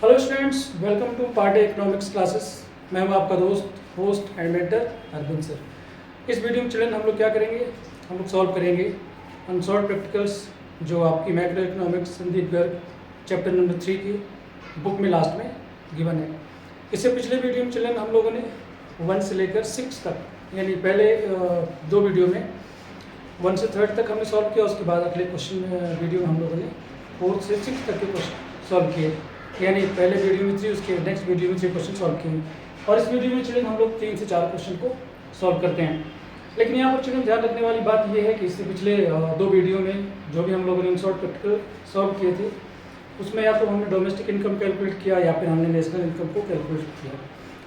Hello students, welcome to part economics classes. मैं हूं आपका दोस्त, host and mentor Arvind sir. इस वीडियो में चिल्ड्रन हम लोग क्या करेंगे, हम लोग सॉल्व करेंगे अनसॉल्व प्रैक्टिकल्स जो आपकी macro economics Sandeep Garg chapter number 3 की बुक में लास्ट में गिवन है। इससे पिछले वीडियो में चिल्ड्रन हम लोगों ने 1 से लेकर 6 तक यानी पहले दो वीडियो में 1 से 3 तक हमने सॉल्व किया। उसके बाद अगले क्वेश्चन वीडियो में हम लोगों ने 4 से 6 तक के क्वेश्चन सॉल्व किए, यानी पहले वीडियो में 3, उसके नेक्स्ट वीडियो में 3 क्वेश्चन सॉल्व किए और इस वीडियो में चिल्ड्रन हम लोग 3 से 4 क्वेश्चन को सॉल्व करते हैं। लेकिन यहाँ पर चिल्ड्रन ध्यान रखने वाली बात यह है कि इससे पिछले दो वीडियो में जो भी हम लोगों ने अनसॉल्व प्रैक्टिकल सॉल्व किए थे उसमें या तो हमने डोमेस्टिक इनकम कैलकुलेट किया या फिर हमने नेशनल इनकम को कैलकुलेट किया,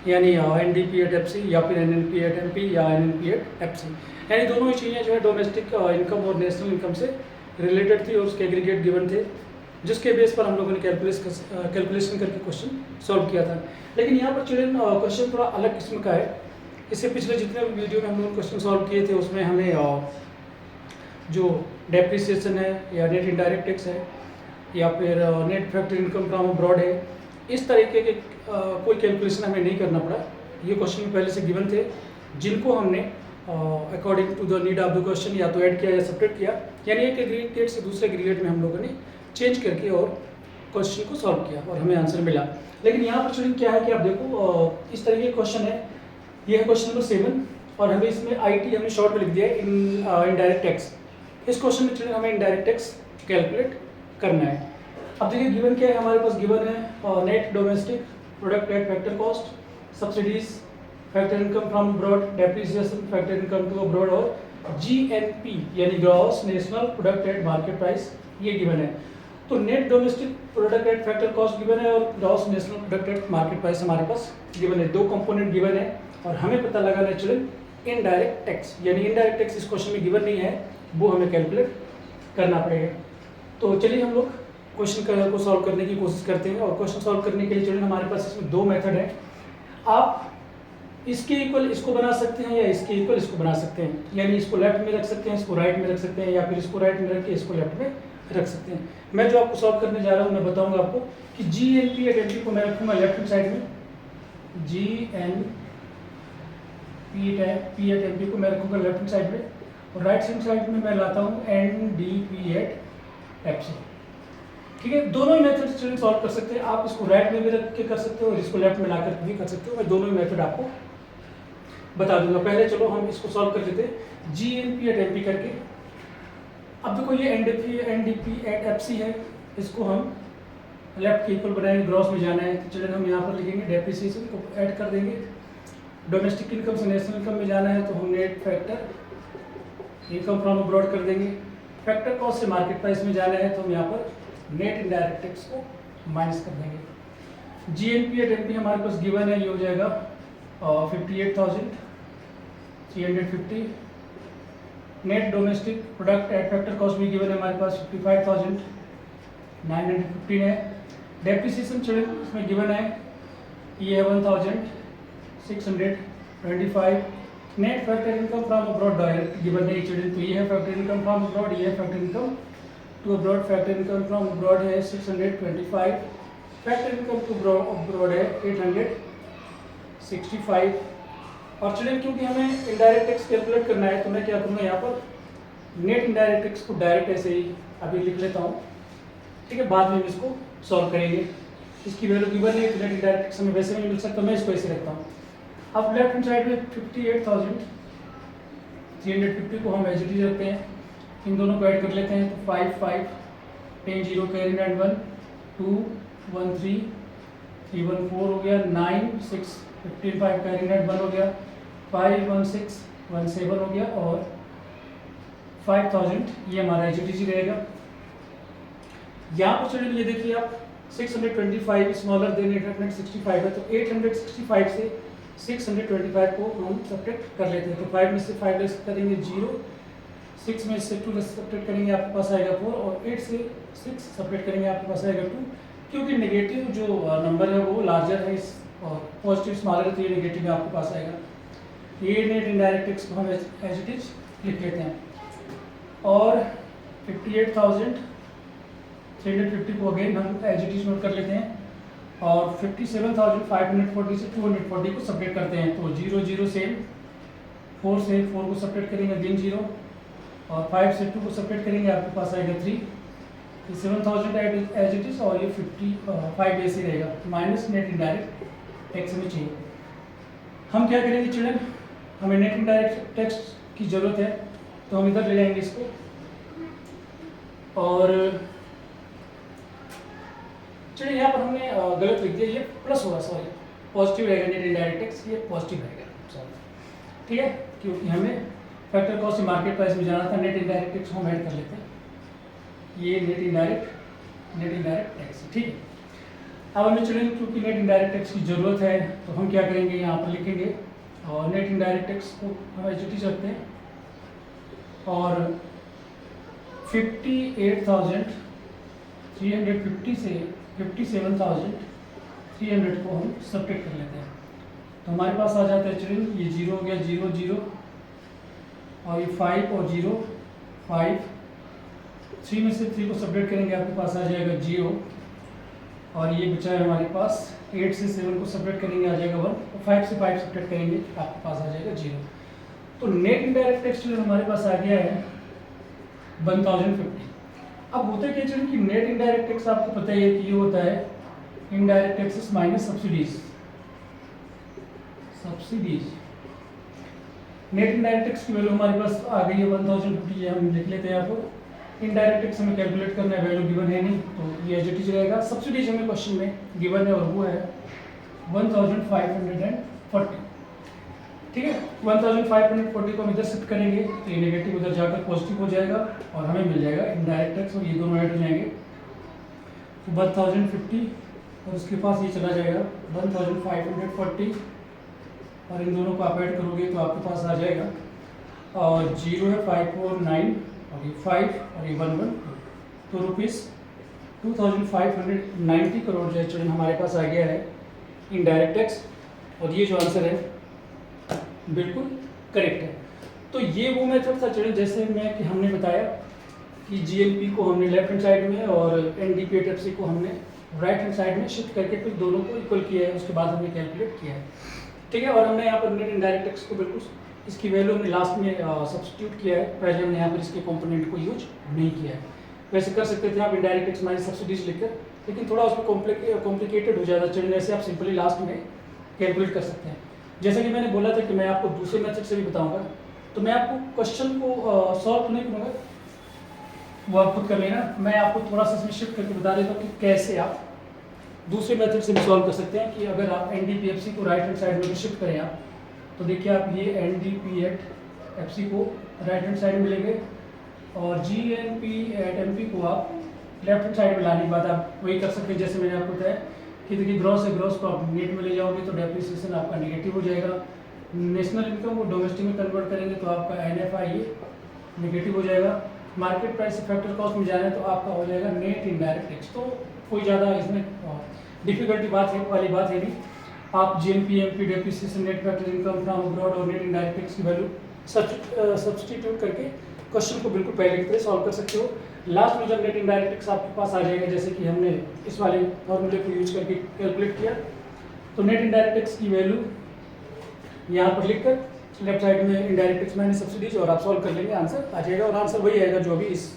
यानी NDP एट FC या फिर NNP एट MP या NNP एट FC, यानी दोनों ही चीज़ें जो है डोमेस्टिक इनकम और नेशनल इनकम से रिलेटेड थी और उसके एग्रीगेट गिवन थे, जिसके बेस पर हम लोगों ने कैलकुलेशन करके क्वेश्चन सॉल्व किया था। लेकिन यहाँ पर चिल्ड्रन क्वेश्चन थोड़ा अलग किस्म का है। इससे पिछले जितने वीडियो में हम लोग क्वेश्चन सॉल्व किए थे उसमें हमें जो डेप्रिसिएशन है या नेट इनडायरेक्ट टैक्स है या फिर net factor income from abroad है, इस तरीके के कोई कैलकुलेशन हमें नहीं करना पड़ा। ये क्वेश्चन पहले से गिवन थे जिनको हमने according to the need of the question या तो ऐड किया या सब्ट्रैक्ट किया, यानी एक एग्रीगेट से दूसरे एग्रीगेट में हम लोगों ने चेंज करके और क्वेश्चन को सॉल्व किया और हमें आंसर मिला। लेकिन यहाँ पर चिल्ड्रन क्या है कि आप देखो इस तरीके का क्वेश्चन है, ये है क्वेश्चन नंबर 7 और हमें इसमें IT हमने शॉर्ट में लिख दिया है इनडायरेक्ट टैक्स। इस क्वेश्चन में चिल्ड्रन हमें इनडायरेक्ट टैक्स कैलकुलेट करना है। अब देखिए गिवन क्या है, हमारे पास गिवन है net domestic product at factor cost, subsidies, factor income from abroad, depreciation, factor income to abroad और GNP यानी gross national product at market price, ये गिवन है। तो net domestic product at factor cost given है और gross national product at market price हमारे पास given है। दो कंपोनेंट गिवन है और हमें पता लगा नेचुरल इनडायरेक्ट टैक्स, यानी इनडायरेक्ट टैक्स इस क्वेश्चन में गिवन नहीं है, वो हमें कैलकुलेट करना पड़ेगा। तो चलिए हम लोग क्वेश्चन को सॉल्व करने की कोशिश करते हैं। और क्वेश्चन सॉल्व करने के लिए चलिए हमारे पास इसमें दो मेथड है। आप इसके इक्वल इसको बना सकते हैं या इसके इक्वल इसको बना सकते हैं, यानी इसको लेफ्ट में रख सकते हैं, इसको राइट में रख सकते हैं, या फिर इसको राइट में रख के इसको लेफ्ट में रख सकते हैं। मैं जो आपको सॉल्व करने जा रहा हूँ मैं बताऊंगा आपको कि GNP एट MP को मैं रखूंगा लेफ्ट हैंड साइड में, GNP एट MP को मैं रखूंगा लेफ्ट हैंड साइड में और राइट हैंड साइड में मैं लाता हूँ NDP एट FC। ठीक है, दोनों ही मेथड स्टूडेंट सॉल्व कर सकते हैं। आप इसको राइट में भी रख के कर सकते हो और इसको लेफ्ट में ला कर भी कर सकते हो। मैं दोनों ही मेथड आपको बता दूंगा। पहले चलो हम इसको सॉल्व कर लेते हैं GNP एट MP करके। अब देखो ये NDP एट FC है, इसको हम लेफ्ट के इक्वल बनाएंगे, ग्रॉस में जाना है तो चलिए हम यहाँ पर लिखेंगे डेप्रिसिएशन को ऐड कर देंगे। डोमेस्टिक इनकम से नेशनल इनकम में जाना है तो हम net factor income from abroad कर देंगे। फैक्टर कॉस्ट से मार्केट प्राइस में जाना है तो हम यहाँ पर नेट इनडायरेक्ट टैक्स को माइनस कर देंगे। GNP एट MP हमारे पास गिवन है, ये हो जाएगा 58,350। Net domestic product at factor cost भी गिवन है हमारे पास 55,915 है। डेप्रिसिएशन चिल्ड्रन इसमें गिवन है, ये है 1,625। Net factor income from abroad direct given है चिल्ड्रन, तो ये है फैक्टर इनकम फ्रॉम अब्रॉड, ये है factor income to abroad. Factor income from abroad है 625, फैक्टर इनकम टू अब्रॉड है 865। और चिल्ड्रन क्योंकि हमें इनडायरेक्ट टैक्स कैलकुलेट करना है तो मैं क्या करूँगा, यहाँ पर नेट इनडायरेक्ट टैक्स को डायरेक्ट ऐसे ही अभी लिख लेता हूँ। ठीक है, बाद में हम इसको सॉल्व करेंगे। इसकी वैल्यू गिवन है तो नेट इनडायरेक्ट टैक्स हमें वैसे नहीं मिल सकता, मैं इसको ऐसे रखता हूँ। अब लेफ्ट हैंड साइड में 58,350 को हम एज इट इज रखते हैं, इन दोनों को ऐड कर लेते हैं तो 5 5 10 0 कैरी एंड 1 2 1 3 3 1 4 हो गया, 9 6 15 5 कैरी एंड 1 हो गया, 5 1 6 1 7 हो गया और 5,000 ये हमारा एज इट इज रहेगा। यहाँ पर चलिए ये देखिए आप 625 स्मॉलर देन 865 है तो 865 से 625 को हम सब्ट्रैक्ट कर लेते हैं। तो 5 में से 5 लेस करेंगे 0, 6 में से 2 लेस सब्ट्रैक्ट करेंगे आपके पास आएगा 4 और 8 से 6 सब्ट्रैक्ट करेंगे आपके पास आएगा 2। क्योंकि नेगेटिव जो नंबर है वो लार्जर है और पॉजिटिव स्मॉलर है तो ये नेगेटिव में आपके पास आएगा। ये नेट इनडायरेक्ट टैक्स को हम एज इट इज लिख लेते हैं और 58,350 को अगेन हम एज इट इज नोट कर लेते हैं और 57,540 से 240 को सब्ट्रैक्ट करते हैं तो 0 0 से 4 से 4 को सब्ट्रैक्ट करेंगे अगेन 0 और 5 से 2 को सब्ट्रैक्ट करेंगे आपके पास आएगा 3। 7,000 एज इट इज़ और ये 55 ऐसे रहेगा माइनस नेट इनडायरेक्ट टैक्स हमें चाहिए। हम क्या करेंगे चिल्ड्रन, हमें नेट इनडायरेक्ट टैक्स की ज़रूरत है तो हम इधर ले जाएंगे इसको और चलिए यहाँ पर हमने गलत लिख दिया, ये प्लस होगा, सॉरी पॉजिटिव रहेगा, नेट इनडायरेक्ट टैक्स ये पॉजिटिव रहेगा, सॉरी ठीक है, क्योंकि हमें फैक्टर कॉस्ट से मार्केट प्राइस में जाना था। नेट इनडायरेक्ट टैक्स हम ऐड कर लेते हैं, ये नेट इनडायरेक्ट टैक्स ठीक है। अब हमें चलिए क्योंकि नेट इनडायरेक्ट टैक्स की ज़रूरत है तो हम क्या करेंगे, यहाँ पर लिखेंगे और नेट इनडायरेक्ट टैक्स को हम एज इट इज रखते हैं और 58,350 से 57,300 को हम सब्ट्रैक्ट कर लेते हैं तो हमारे पास आ जाता है चलिए ये 0 हो गया, 0 0 और ये 5 और 0 5, 3 में से 3 को सब्ट्रैक्ट करेंगे आपके पास आ जाएगा 0 और ये बचा है हमारे पास 8 से 7 को सब्ट्रैक्ट करेंगे आ जाएगा 1 और 5 से 5 सब्ट्रैक्ट करेंगे आपके पास आ जाएगा 0। तो नेट इनडायरेक्ट टैक्स जो हमारे पास आ गया है 1050। अब होता क्या चलिए कि नेट इनडायरेक्ट टैक्स आपको पता ही है कि ये होता है indirect taxes minus subsidies. Net indirect tax की वैल्यू हमारे पास आ गई है 1050, हम लिख लेते हैं यहाँ पर। इनडायरेक्ट टैक्स हमें कैलकुलेट करना है, वैल्यू गिवन है नहीं तो ये एज इट इज रहेगा। सब्सिडीज हमें क्वेश्चन में गिवन है और वो है 1540 ठीक है। 1540 को हम इधर शिफ्ट करेंगे तो ये नेगेटिव उधर जाकर पॉजिटिव हो जाएगा और हमें मिल जाएगा इनडायरेक्ट टैक्स और ये दोनों ऐड हो जाएंगे तो 1050 और उसके पास ये चला जाएगा 1540 और इन दोनों को आप ऐड करोगे तो आपके पास आ जाएगा और 0 है 549 और ये 5 और ये 112 तो रुपीज़ 2590 करोड़ जो है हमारे पास आ गया है इनडायरेक्ट टैक्स और ये जो आंसर है बिल्कुल करेक्ट है। तो ये वो मेथड था चलिए जैसे मैं कि हमने बताया कि जीएलपी को हमने लेफ्ट हैंड साइड में और एनडीपीएटएफसी को हमने राइट हैंड साइड में शिफ्ट करके फिर दोनों को इक्वल किया है, उसके बाद हमने कैलकुलेट किया है ठीक है। और हमने यहाँ पर नेट इनडायरेक्ट टैक्स को बिल्कुल इसकी वैल्यू हमने लास्ट में सब्स्टिट्यूट किया है, पहले हमने यहाँ पर इसके कंपोनेंट को यूज नहीं किया है। वैसे कर सकते थे आप इनडायरेक्ट टैक्स माइनस सब्सिडीज लिखकर, लेकिन थोड़ा उसमें कॉम्प्लिकेटेड हो जाता है चलिए, ऐसे आप सिंपली लास्ट में कैलकुलेट कर सकते हैं। जैसे कि मैंने बोला था कि मैं आपको दूसरे मेथड से भी बताऊंगा तो मैं आपको क्वेश्चन को सॉल्व नहीं करूँगा, वो आप खुद कर लेना। मैं आपको थोड़ा सा इसमें शिफ्ट करके बता देता हूँ कि कैसे आप दूसरे मेथड से भी सॉल्व कर सकते हैं। कि अगर आप एनडीपीएफसी को राइट हैंड साइड में शिफ्ट करें आप तो देखिए आप ये एनडीपीएफसी को राइट हैंड साइड में लेंगे और जीएनपीएटएमपी को आप लेफ्ट हैंड साइड में लाने के बाद आप वही कर सकते हैं जैसे मैंने आपको बताया कि देखिए ग्रॉस है, ग्रॉस को आप नेट में ले जाओगे तो डेप्रिसिएशन आपका नेगेटिव हो जाएगा। नेशनल इनकम को डोमेस्टिक में कन्वर्ट करेंगे तो आपका एनएफआई नेगेटिव हो जाएगा। मार्केट प्राइस से फैक्टर कॉस्ट में जाना है तो आपका हो जाएगा नेट इनडायरेक्ट टैक्स। तो कोई ज़्यादा इसमें डिफिकल्टी वाली बात है नहीं। आप GNPMP depreciation net factor income from abroad और नेट इनडायरेक्ट टैक्स की वैल्यू सब्सटीट्यूट करके क्वेश्चन को बिल्कुल पहले की तरह सॉल्व कर सकते हो। लास्ट में जब नेट इनडायरेक्ट टैक्स आपके पास आ जाएगा जैसे कि हमने इस वाले फॉर्मूले को यूज करके कैलकुलेट किया तो नेट इनडायरेक्ट टैक्स की वैल्यू यहाँ पर लिखकर लेफ्ट साइड में इनडायरेक्ट टैक्स माइनस सब्सिडीज और आप सॉल्व कर लेंगे, आंसर आ जाएगा और आंसर वही आएगा जो अभी इस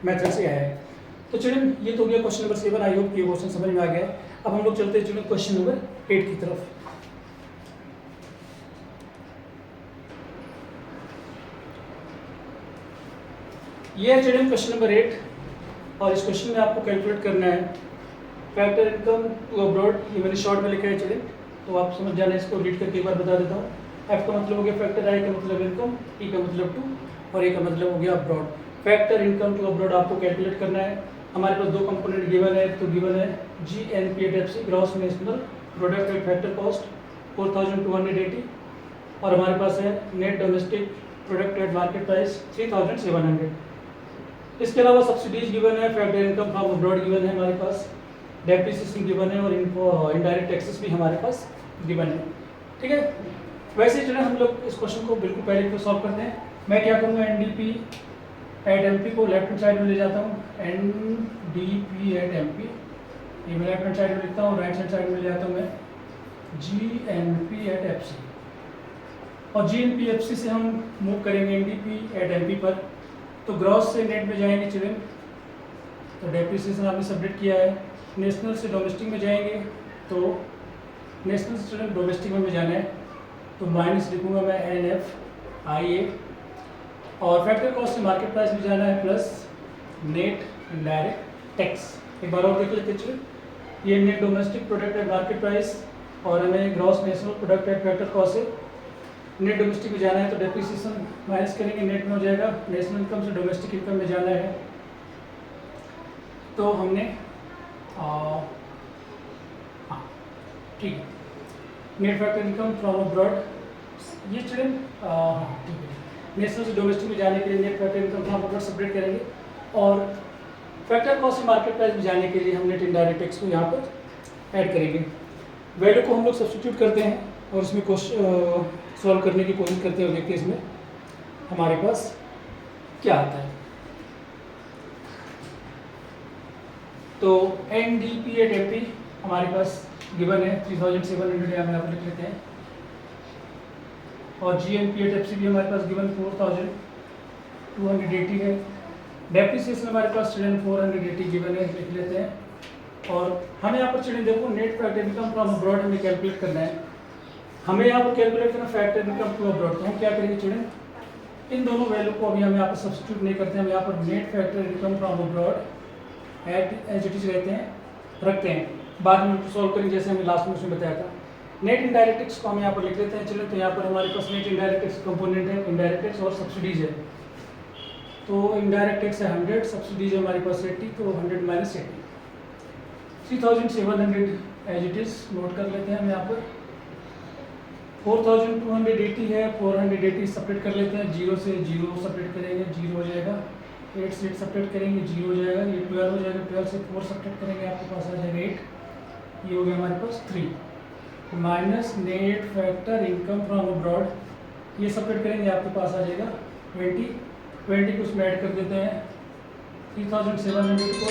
मेथड से आया है। तो चलिए ये तो हो गया क्वेश्चन नंबर 7, आई होप ये क्वेश्चन समझ में आ गया है। अब हम लोग चलते हैं चलिए क्वेश्चन नंबर 8 की तरफ। ये है चलिए क्वेश्चन नंबर 8 और इस क्वेश्चन में आपको कैलकुलेट करना है फैक्टर इनकम टू अब्रॉड। ये मैंने शॉर्ट में लिखा है चलिए तो आप समझ जाना, इसको रीड करके एक बार बता देता हूँ। एफ का मतलब हो गया फैक्टर, आई का मतलब इनकम, ई का मतलब टू और ए का मतलब हो गया abroad. Factor income to abroad आपको कैलकुलेट करना है। हमारे पास दो कंपोनेंट गिवन है, तो गिवन है GNP at FC gross national product at factor cost 4280 और हमारे पास है net domestic product at market price 3700। इसके अलावा सब्सिडीज गिवन है, factor income from abroad given है हमारे पास, डेप्रिसिएशन गिवन है और इनडायरेक्ट टैक्सेस भी हमारे पास गिवन है ठीक है। वैसे चलिए हम लोग इस क्वेश्चन को बिल्कुल पहले तो सॉल्व करते हैं। मैं क्या करूँगा, एनडीपी एट एमपी को लेफ्ट हैंड साइड में ले जाता हूँ, एनडीपी एट एमपी ये मैं लेफ्ट हैंड साइड में लिखता हूँ, राइट हैंड साइड में ले आता हूँ मैं GNP एट FC, और GNP FC से हम मूव करेंगे NDP एट MP पर। तो ग्रॉस से नेट में जाएंगे चिल्ड्रन, तो डेप्रिसिएशन आपने सबमिट किया है। नेशनल से डोमेस्टिक में जाएंगे, तो नेशनल से चिल्ड्रन डोमेस्टिक में जाना है, तो माइनस लिखूंगा मैं NFIA, और फैक्टर कॉस्ट से मार्केट प्राइस में जाना है प्लस नेट इनडायरेक्ट टैक्स। एक बार और देख लेते हैं, ये net domestic product at market price, और हमें gross national product at factor cost से नेट डोमेस्टिक में जाना है, तो डेप्रिसिएशन माइनस करेंगे, नेट में हो जाएगा। नेशनल इनकम से डोमेस्टिक इनकम में जाना है, तो हमने हाँ ठीक है, net factor income from abroad, ये चिल्ड्रन ठीक है। नेशनल से डोमेस्टिक में जाने के लिए net factor income from abroad separate करेंगे, और फैक्टर कॉस्ट से मार्केट प्राइस में जाने के लिए हम नेट इनडायरेक्ट टैक्स को यहाँ पर ऐड करेंगे। वैल्यू को हम लोग सब्स्टिट्यूट करते हैं और इसमें सॉल्व करने की कोशिश करते हैं, देखते हैं इसमें हमारे पास क्या आता है। तो NDP एट MP हमारे पास गिवन है 3700, यहाँ पर लिख लेते हैं, और GNP एट FC भी हमारे पास गिवन 4280 है। डेप्रिसिएशन हमारे पास चिल्ड्रन 480 गिवन है, लिख लेते हैं। और हमें यहाँ पर चिल्ड्रन देखो net factor income from abroad हमें कैलकुलेट करना है, हमें यहाँ पर कैलकुलेट करना फैक्टर इनकम टू अब्रॉड। तो हम क्या करेंगे चिल्ड्रन, इन दोनों वैल्यू को अभी हम यहाँ पर सब्स्टिट्यूट नहीं करते हैं, हम यहाँ पर net factor income from abroad as it is रहते हैं, रखते हैं, बाद में सॉल्व करेंगे जैसे हमने लास्ट में उसमें बताया था। नेट इनडायरेक्ट टैक्स को हम यहाँ पर लिख लेते हैं चिल्ड्रन, तो यहाँ पर हमारे पास नेट इनडायरेक्ट टैक्स कंपोनेंट है, इनडायरेक्ट टैक्स और सब्सिडीज है। तो इनडायरेक्ट टैक्स है 100, सब्सिडीज है हमारे पास 80, तो 100 minus 80, 3700 as it is note कर लेते हैं हम यहाँ पर। 4280 है, 480 सेपरेट कर लेते हैं, 0 से 0 सेपरेट करेंगे, 0 हो जाएगा, 8 से 8 सेपरेट करेंगे, 0 हो जाएगा, ये 12 हो जाएगा, 12 से 4 सेपरेट करेंगे, आपके पास आ जाएगा 8, ये हो गया हमारे पास 3, minus net factor income from abroad, ये सेपरेट करेंगे, आपके पास आ जाएगा 20 को उसमें ऐड कर देते हैं, 3700 को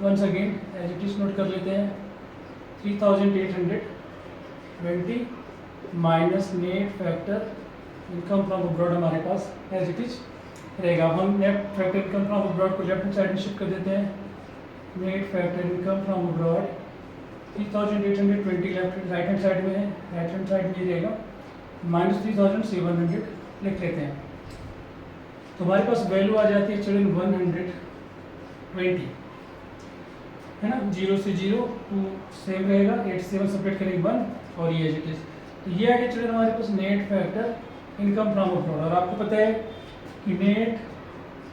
once again as it is note कर लेते हैं, 3820 minus net factor income from abroad हमारे पास एज इट इज रहेगा। हम net factor income from abroad को लेफ्ट हैंड साइड में शिफ्ट कर देते हैं, net factor income from abroad 3820 left right hand side में है, राइट हैंड साइड में ये रहेगा, माइनस 3700 लिख लेते हैं। तो हमारे पास वैल्यू आ जाती है चिल्ड्रन 120 है ना, 0 से 0 2 सेम रहेगा, 8 से 7 सेपरेट करेंगे 1, और ये एज इट इज। तो ये आ गया चिल्ड्रन हमारे पास net factor income from abroad. और आपको पता है कि net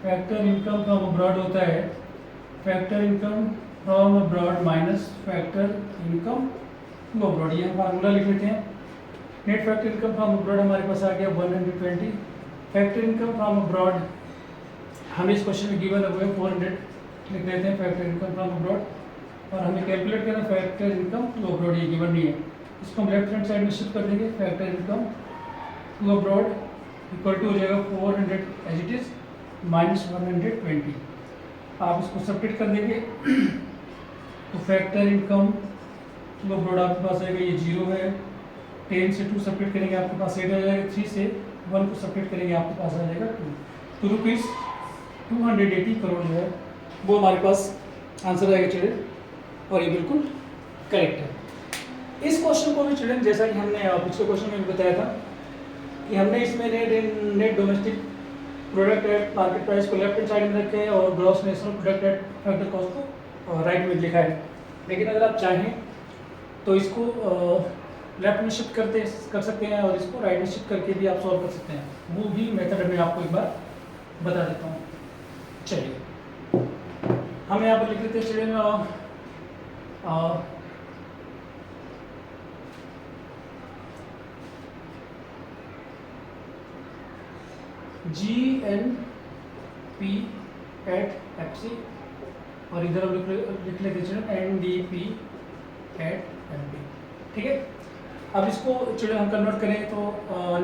factor income from abroad होता है factor income from abroad minus factor income to abroad, ये हम फार्मूला लिख लेते हैं। Net factor income from abroad हमारे पास आ गया 120, फैक्टर इनकम फ्रॉम अब्रॉड हमें इस क्वेश्चन में गिवन हुए 400 लिख देते हैं फैक्टर इनकम फ्रॉम अब्रॉड, और हमें कैलकुलेट करना फैक्टर इनकम टू अब्रॉड, ये गिवन नहीं है, इसको हम लेफ्ट हैंड साइड में शिफ्ट कर देंगे, factor income to abroad equal to हो जाएगा 400 एज इट इज माइनस 120, आप इसको सेपरेट कर देंगे तो फैक्टर इनकम टू अब्रॉड आपके पास आएगा, ये 0 है, 10 से 2 सेपरेट करेंगे आपके पास 8 आ जाएगा, 3 से 1 को सेपरेट करेंगे आपके पास आ जाएगा 2, तो रुपीज़ 280 करोड़ जो है वो हमारे पास आंसर आएगा चिल्ड्रन, और ये बिल्कुल करेक्ट है। इस क्वेश्चन को भी चिल्ड्रन जैसा कि हमने पिछले क्वेश्चन में भी बताया था कि हमने इसमें net domestic product at market price को लेफ्ट हैंड साइड में रखे हैं और gross national product at factor cost को राइट में लिखा है। लेकिन अगर आप चाहें तो इसको लेफ्ट में शिफ्ट कर सकते हैं और इसको राइट में शिफ्ट करके भी आप सॉल्व कर सकते हैं, वो भी मेथड मैं आपको एक बार बता देता हूँ। चलिए हम यहाँ पर लिख लेते हैं चिल्ड्रन GNP एट FC, और इधर हम लिख लेते हैं चिल्ड्रन NDP एट MP, ठीक है। अब इसको चिल्ड्रन हम कन्वर्ट करें तो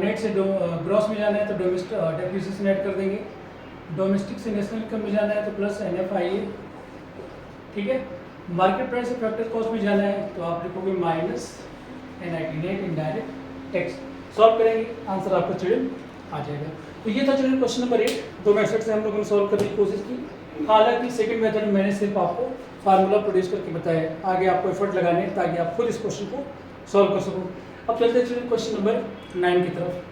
नेट से ग्रॉस में जाना है तो डेप्रिसिएशन ऐड कर देंगे, डोमेस्टिक से नेशनल इनकम में जाना है तो प्लस NFIA, ठीक है। मार्केट प्राइस से फैक्टर कॉस्ट में जाना है तो आप लिखोगे minus NIT net indirect tax. Solve करेंगे, आंसर आपका चिल्ड्रन आ जाएगा। तो ये था चिल्ड्रन क्वेश्चन नंबर 8। दो मेथड से हम लोगों ने सॉल्व करने की कोशिश की। हालांकि सेकंड मेथड में मैंने सिर्फ आपको फार्मूला प्रोड्यूस करके बताया, आगे आपको एफर्ट लगाने हैं ताकि आप खुद इस क्वेश्चन को सॉल्व कर सको। अब चलते हैं चिल्ड्रन क्वेश्चन नंबर 9 की तरफ।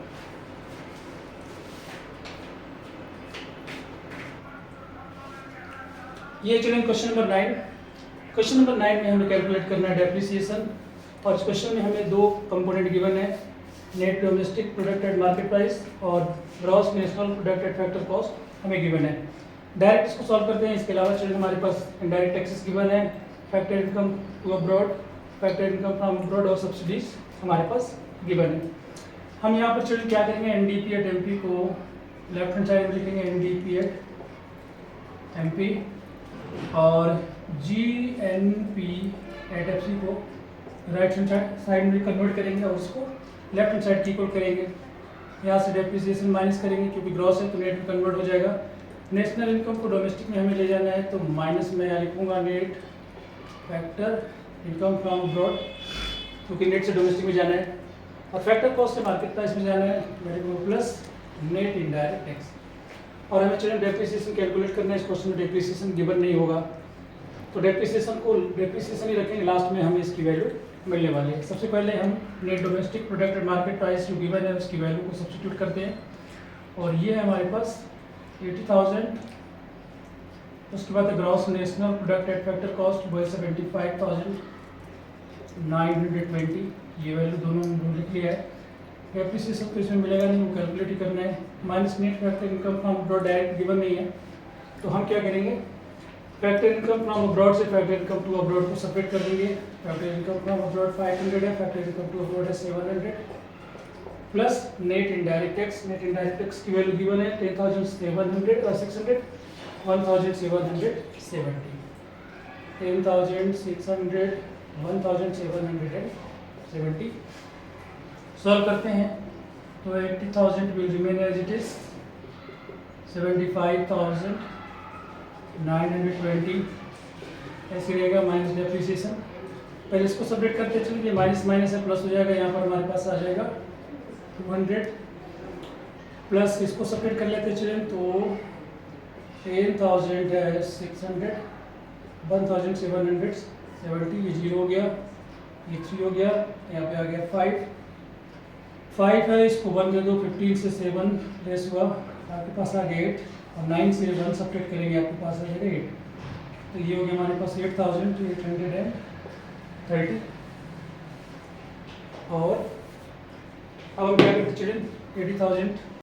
ये children question number 9। Question number 9 में हमें कैलकुलेट करना है डेप्रिसिएशन, और इस क्वेश्चन में हमें दो कंपोनेंट गिवन है, net domestic product at market price और gross national product at factor cost हमें गिवन है। डायरेक्ट इसको सॉल्व करते हैं। इसके अलावा चलिए हमारे पास इनडायरेक्ट टैक्सेस गिवन है, factor income to abroad, factor income from abroad और सब्सिडीज हमारे पास गिवन है। हम यहाँ पर चलिए क्या करेंगे, NDP एट MP को लेफ्ट हैंड साइड में लिखेंगे NDP एट MP, और GNP एट FC को राइट हैंड साइड में कन्वर्ट करेंगे और उसको लेफ्ट हैंड साइड की इक्वल करेंगे। यहाँ से डेप्रिसिएशन माइनस करेंगे क्योंकि ग्रॉस है तो नेट में कन्वर्ट हो जाएगा। नेशनल इनकम को डोमेस्टिक में हमें ले जाना है तो माइनस में यहाँ लिखूँगा net factor income from abroad, क्योंकि नेट से डोमेस्टिक में जाना है, और फैक्टर कॉस्ट से मार्केट प्राइस में जाना है मेरे को, प्लस नेट इनडायरेक्ट टैक्स। और हमें चलिए डेप्रिसिएशन कैलकुलेट करना है। इस क्वेश्चन में डेप्रिसिएशन गिवन नहीं होगा तो डेप्रिसिएशन ही रखेंगे, लास्ट में हमें इसकी वैल्यू मिलने वाली है। सबसे पहले हम net domestic product market price जो गिवन है उसकी वैल्यू को सब्स्टिट्यूट करते हैं, और ये है हमारे पास 80,000। उसके बाद gross national product at factor cost वो है 75,920, ये वैल्यू दोनों लिख लिया है। डेप्रिसिएशन तो इसमें मिलेगा नहीं, वो कैलकुलेट ही करना है। Minus net factor income from abroad direct given नहीं है तो हम क्या करेंगे, फैक्टर इनकम फ्रॉम अब्रॉड से फैक्टर इनकम टू अब्रॉड को सेपरेट कर देंगे। फैक्टर इनकम फ्रॉम अब्रॉड 500 है, फैक्टर इनकम टू अब्रॉड है 700, plus net indirect tax. Net indirect tax की वैल्यू गिवन है 10,700 और 600, 1,770, 10,600, 1,770। सॉल्व करते हैं तो 80,000 will remain as it is, 75,920 ऐसे रहेगा, माइनस डेप्रिसिएशन। पहले इसको सेपरेट करते चलिए, माइनस माइनस है प्लस हो जाएगा, यहाँ पर हमारे पास आ जाएगा 200, प्लस इसको सेपरेट कर लेते चलिए तो 10,000 है 600, 1,770, ये 0 हो गया, ये 3 हो गया, यहाँ पे आ गया 5 है, इसको 1 दे दो, 15 से 7 लेस हुआ, आपके पास आ गया 8, और 9 से 1 सब्ट्रैक्ट करेंगे आपके पास आ जाएगा 8, तो ये हो गया हमारे पास 8,830। और अब हम क्या करते चलें, 80,000